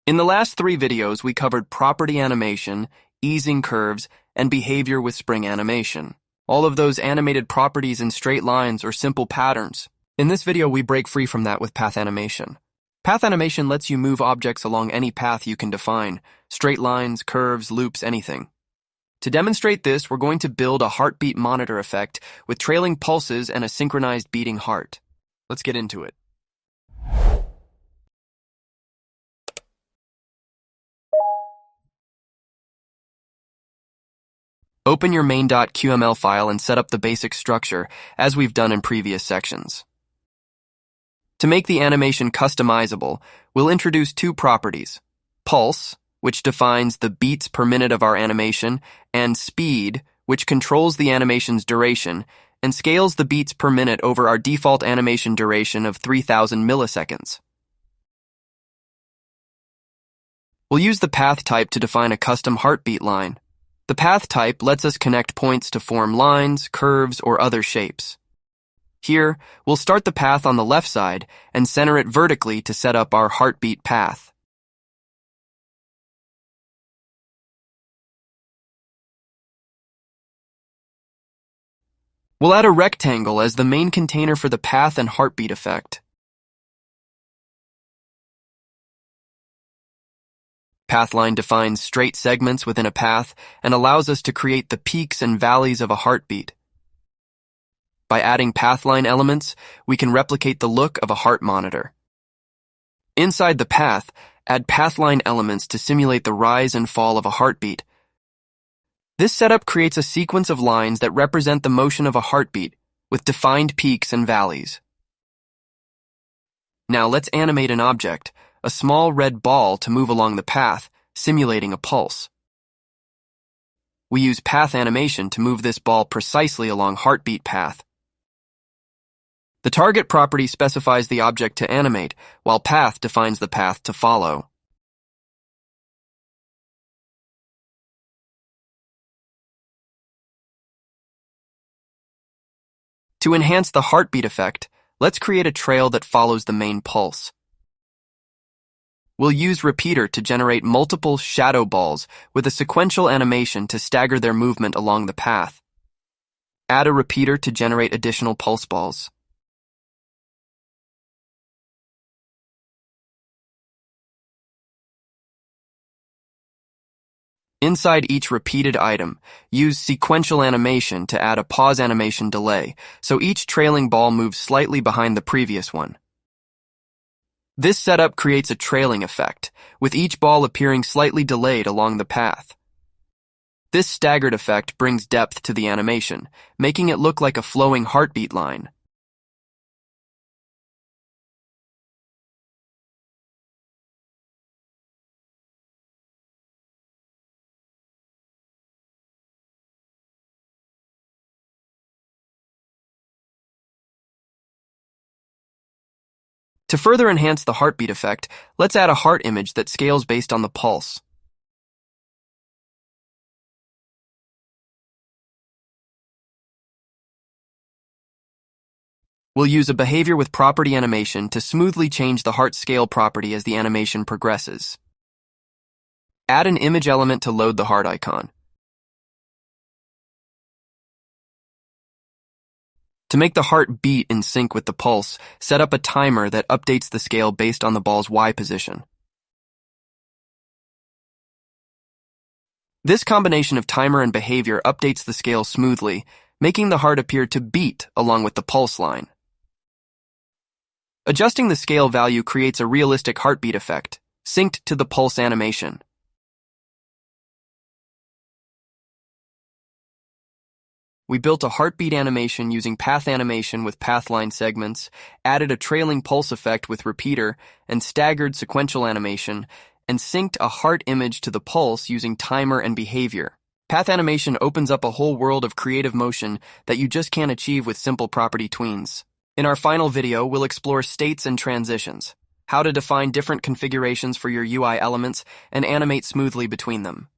In the last 3 videos, we covered property animation, easing curves, and behavior with spring animation. All of those animated properties in straight lines or simple patterns. In this video, we break free from that with path animation. Path animation lets you move objects along any path you can define, straight lines, curves, loops, anything. To demonstrate this, we're going to build a heartbeat monitor effect with trailing pulses and a synchronized beating heart. Let's get into it. Open your main.qml file and set up the basic structure, as we've done in previous sections. To make the animation customizable, we'll introduce 2 properties: pulse, which defines the beats per minute of our animation, and speed, which controls the animation's duration and scales the beats per minute over our default animation duration of 3000 milliseconds. We'll use the path type to define a custom heartbeat line. The path type lets us connect points to form lines, curves, or other shapes. Here, we'll start the path on the left side and center it vertically to set up our heartbeat path. We'll add a rectangle as the main container for the path and heartbeat effect. PathLine defines straight segments within a path and allows us to create the peaks and valleys of a heartbeat. By adding PathLine elements, we can replicate the look of a heart monitor. Inside the path, add PathLine elements to simulate the rise and fall of a heartbeat. This setup creates a sequence of lines that represent the motion of a heartbeat, with defined peaks and valleys. Now let's animate an object, a small red ball, to move along the path, simulating a pulse. We use path animation to move this ball precisely along heartbeat path. The target property specifies the object to animate, while path defines the path to follow. To enhance the heartbeat effect, let's create a trail that follows the main pulse. We'll use repeater to generate multiple shadow balls with a sequential animation to stagger their movement along the path. Add a repeater to generate additional pulse balls. Inside each repeated item, use SequentialAnimation to add a pause animation delay, so each trailing ball moves slightly behind the previous one. This setup creates a trailing effect, with each ball appearing slightly delayed along the path. This staggered effect brings depth to the animation, making it look like a flowing heartbeat line. To further enhance the heartbeat effect, let's add a heart image that scales based on the pulse. We'll use a behavior with property animation to smoothly change the heart scale property as the animation progresses. Add an image element to load the heart icon. To make the heart beat in sync with the pulse, set up a timer that updates the scale based on the ball's Y position. This combination of timer and behavior updates the scale smoothly, making the heart appear to beat along with the pulse line. Adjusting the scale value creates a realistic heartbeat effect, synced to the pulse animation. We built a heartbeat animation using path animation with PathLine segments, added a trailing pulse effect with repeater, and staggered sequential animation, and synced a heart image to the pulse using timer and behavior. Path animation opens up a whole world of creative motion that you just can't achieve with simple property tweens. In our final video, we'll explore states and transitions, how to define different configurations for your UI elements and animate smoothly between them.